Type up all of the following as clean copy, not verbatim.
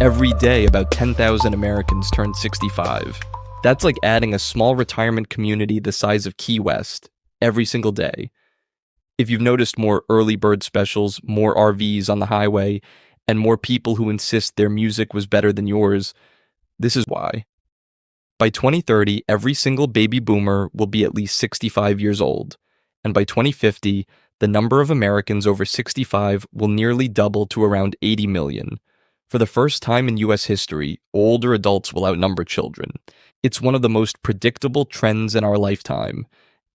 Every day, about 10,000 Americans turn 65. That's like adding a small retirement community the size of Key West every single day. If you've noticed more early bird specials, more RVs on the highway, and more people who insist their music was better than yours, this is why. By 2030, every single baby boomer will be at least 65 years old. And by 2050, the number of Americans over 65 will nearly double to around 80 million. For the first time in U.S. history, older adults will outnumber children. It's one of the most predictable trends in our lifetime,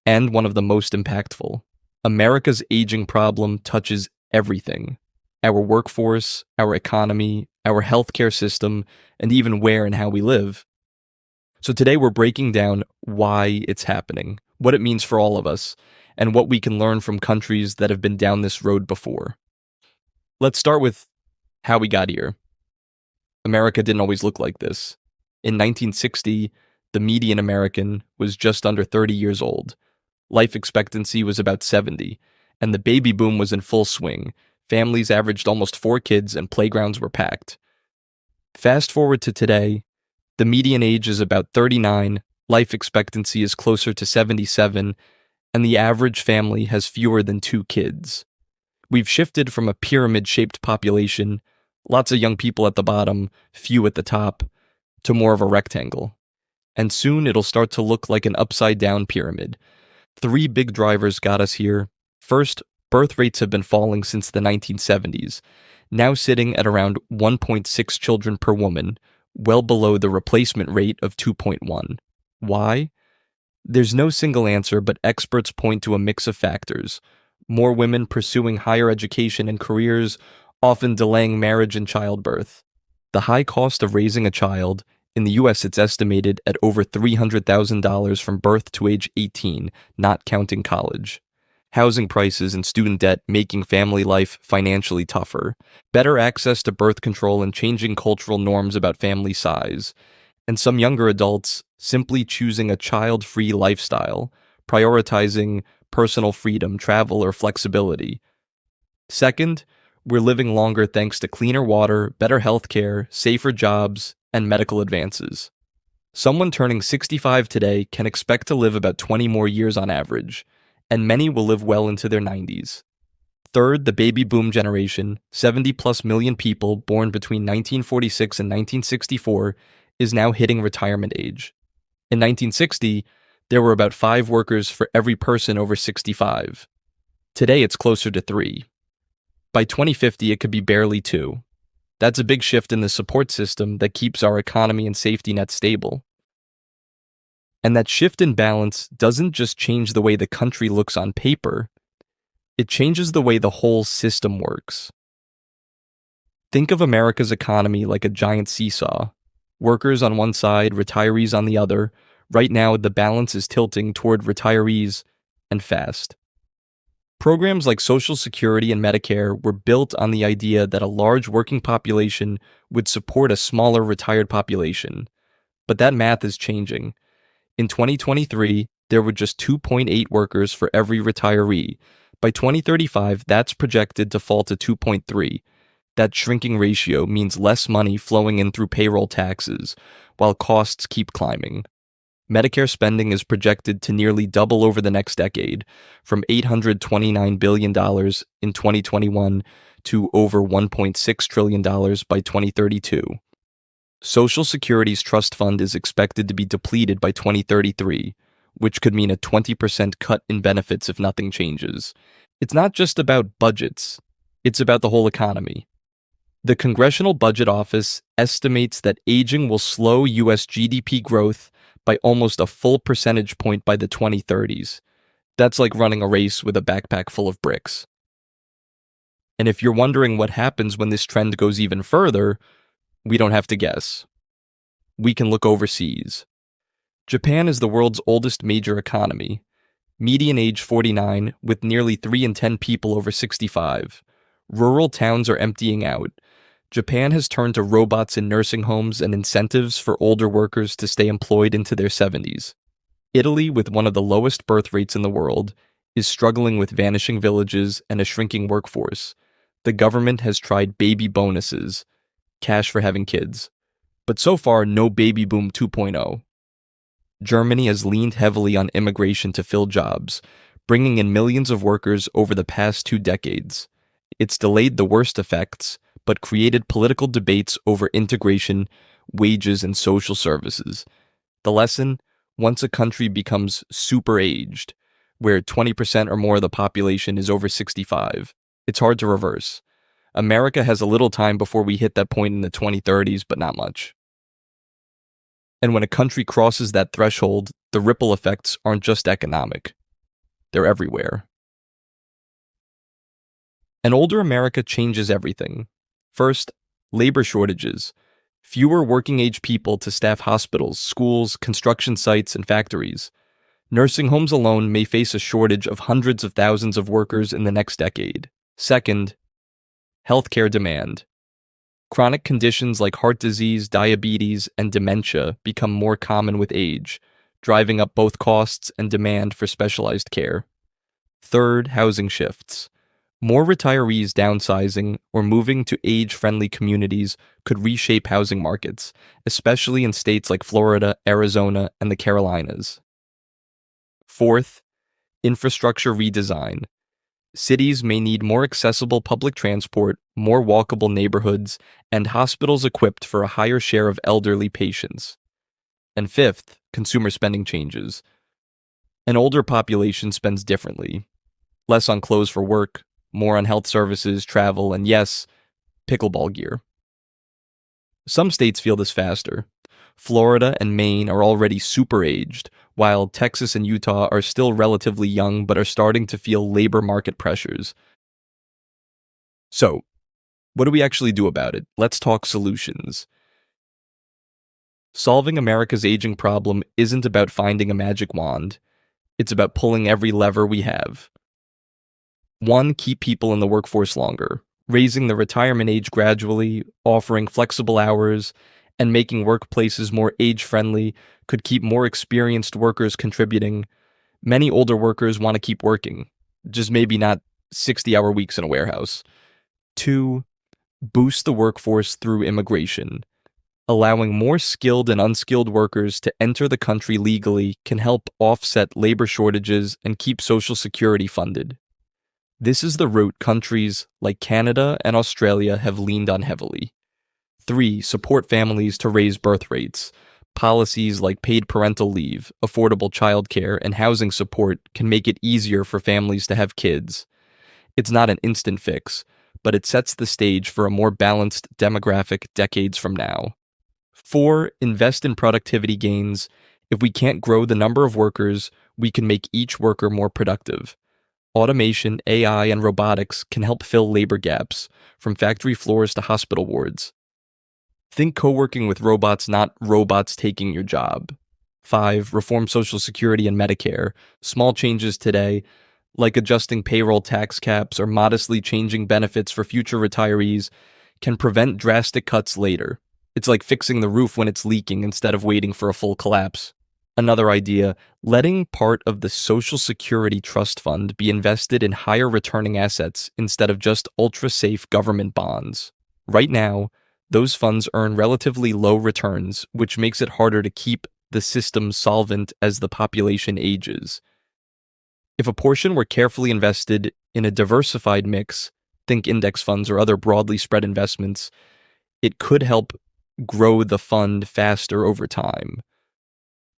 and one of the most impactful. America's aging problem touches everything: our workforce, our economy, our healthcare system, and even where and how we live. So today we're breaking down why it's happening, what it means for all of us, and what we can learn from countries that have been down this road before. Let's start with how we got here. America didn't always look like this. In 1960, the median American was just under 30 years old. Life expectancy was about 70, and the baby boom was in full swing. Families averaged almost 4 kids, and playgrounds were packed. Fast forward to today, the median age is about 39, life expectancy is closer to 77, and the average family has fewer than 2 kids. We've shifted from a pyramid-shaped population, lots of young people at the bottom, few at the top, to more of a rectangle. And soon it'll start to look like an upside-down pyramid. 3 big drivers got us here. First, birth rates have been falling since the 1970s, now sitting at around 1.6 children per woman, well below the replacement rate of 2.1. Why? There's no single answer, but experts point to a mix of factors. More women pursuing higher education and careers, often delaying marriage and childbirth. The high cost of raising a child, in the US it's estimated at over $300,000 from birth to age 18, not counting college. Housing prices and student debt making family life financially tougher. Better access to birth control and changing cultural norms about family size. And some younger adults simply choosing a child-free lifestyle, prioritizing personal freedom, travel, or flexibility. Second, we're living longer thanks to cleaner water, better healthcare, safer jobs, and medical advances. Someone turning 65 today can expect to live about 20 more years on average, and many will live well into their 90s. Third, the baby boom generation, 70+ million people born between 1946 and 1964, is now hitting retirement age. In 1960, there were about 5 workers for every person over 65. Today, it's closer to 3. By 2050, it could be barely 2. That's a big shift in the support system that keeps our economy and safety net stable. And that shift in balance doesn't just change the way the country looks on paper, it changes the way the whole system works. Think of America's economy like a giant seesaw. Workers on one side, retirees on the other. Right now, the balance is tilting toward retirees, and fast. Programs like Social Security and Medicare were built on the idea that a large working population would support a smaller retired population. But that math is changing. In 2023, there were just 2.8 workers for every retiree. By 2035, that's projected to fall to 2.3. That shrinking ratio means less money flowing in through payroll taxes, while costs keep climbing. Medicare spending is projected to nearly double over the next decade, from $829 billion in 2021 to over $1.6 trillion by 2032. Social Security's trust fund is expected to be depleted by 2033, which could mean a 20% cut in benefits if nothing changes. It's not just about budgets, it's about the whole economy. The Congressional Budget Office estimates that aging will slow U.S. GDP growth by almost a full percentage point by the 2030s. That's like running a race with a backpack full of bricks. And if you're wondering what happens when this trend goes even further, we don't have to guess. We can look overseas. Japan is the world's oldest major economy. Median age 49, with nearly 3 in 10 people over 65. Rural towns are emptying out. Japan has turned to robots in nursing homes and incentives for older workers to stay employed into their 70s. Italy, with one of the lowest birth rates in the world, is struggling with vanishing villages and a shrinking workforce. The government has tried baby bonuses, cash for having kids, but so far no baby boom 2.0. Germany has leaned heavily on immigration to fill jobs, bringing in millions of workers over the past 2 decades. It's delayed the worst effects, but created political debates over integration, wages, and social services. The lesson: once a country becomes super aged, where 20% or more of the population is over 65, it's hard to reverse. America has a little time before we hit that point in the 2030s, but not much. And when a country crosses that threshold, the ripple effects aren't just economic, they're everywhere. An older America changes everything. First, labor shortages. Fewer working-age people to staff hospitals, schools, construction sites, and factories. Nursing homes alone may face a shortage of hundreds of thousands of workers in the next decade. Second, healthcare demand. Chronic conditions like heart disease, diabetes, and dementia become more common with age, driving up both costs and demand for specialized care. Third, housing shifts. More retirees downsizing or moving to age-friendly communities could reshape housing markets, especially in states like Florida, Arizona, and the Carolinas. Fourth, infrastructure redesign. Cities may need more accessible public transport, more walkable neighborhoods, and hospitals equipped for a higher share of elderly patients. And fifth, consumer spending changes. An older population spends differently. Less on clothes for work, more on health services, travel, and yes, pickleball gear. Some states feel this faster. Florida and Maine are already super aged, while Texas and Utah are still relatively young but are starting to feel labor market pressures. So, what do we actually do about it? Let's talk solutions. Solving America's aging problem isn't about finding a magic wand. It's about pulling every lever we have. 1. Keep people in the workforce longer. Raising the retirement age gradually, offering flexible hours, and making workplaces more age-friendly could keep more experienced workers contributing. Many older workers want to keep working, just maybe not 60-hour weeks in a warehouse. 2. Boost the workforce through immigration. Allowing more skilled and unskilled workers to enter the country legally can help offset labor shortages and keep Social Security funded. This is the route countries like Canada and Australia have leaned on heavily. 3. Support families to raise birth rates. Policies like paid parental leave, affordable childcare, and housing support can make it easier for families to have kids. It's not an instant fix, but it sets the stage for a more balanced demographic decades from now. 4. Invest in productivity gains. If we can't grow the number of workers, we can make each worker more productive. Automation, AI, and robotics can help fill labor gaps, from factory floors to hospital wards. Think co-working with robots, not robots taking your job. 5. Reform Social Security and Medicare. Small changes today, like adjusting payroll tax caps or modestly changing benefits for future retirees, can prevent drastic cuts later. It's like fixing the roof when it's leaking instead of waiting for a full collapse. Another idea: letting part of the Social Security Trust Fund be invested in higher returning assets instead of just ultra-safe government bonds. Right now, those funds earn relatively low returns, which makes it harder to keep the system solvent as the population ages. If a portion were carefully invested in a diversified mix, think index funds or other broadly spread investments, it could help grow the fund faster over time.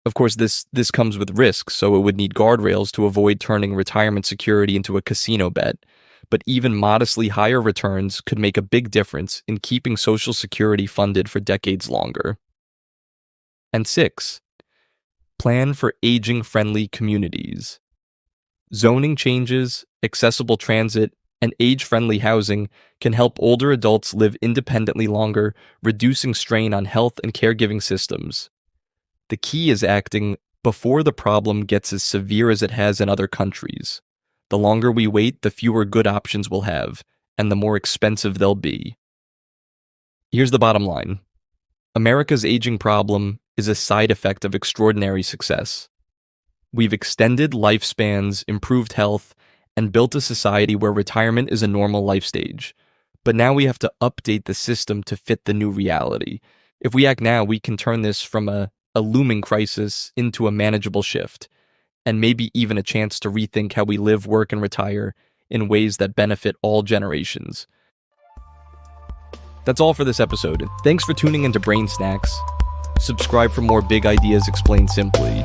Of course, this comes with risks, so it would need guardrails to avoid turning retirement security into a casino bet. But even modestly higher returns could make a big difference in keeping Social Security funded for decades longer. And 6. Plan for aging-friendly communities. Zoning changes, accessible transit, and age-friendly housing can help older adults live independently longer, reducing strain on health and caregiving systems. The key is acting before the problem gets as severe as it has in other countries. The longer we wait, the fewer good options we'll have, and the more expensive they'll be. Here's the bottom line. America's aging problem is a side effect of extraordinary success. We've extended lifespans, improved health, and built a society where retirement is a normal life stage. But now we have to update the system to fit the new reality. If we act now, we can turn this from a looming crisis into a manageable shift, and maybe even a chance to rethink how we live, work, and retire in ways that benefit all generations. That's all for this episode. Thanks for tuning into Brain Snacks. Subscribe for more big ideas explained simply.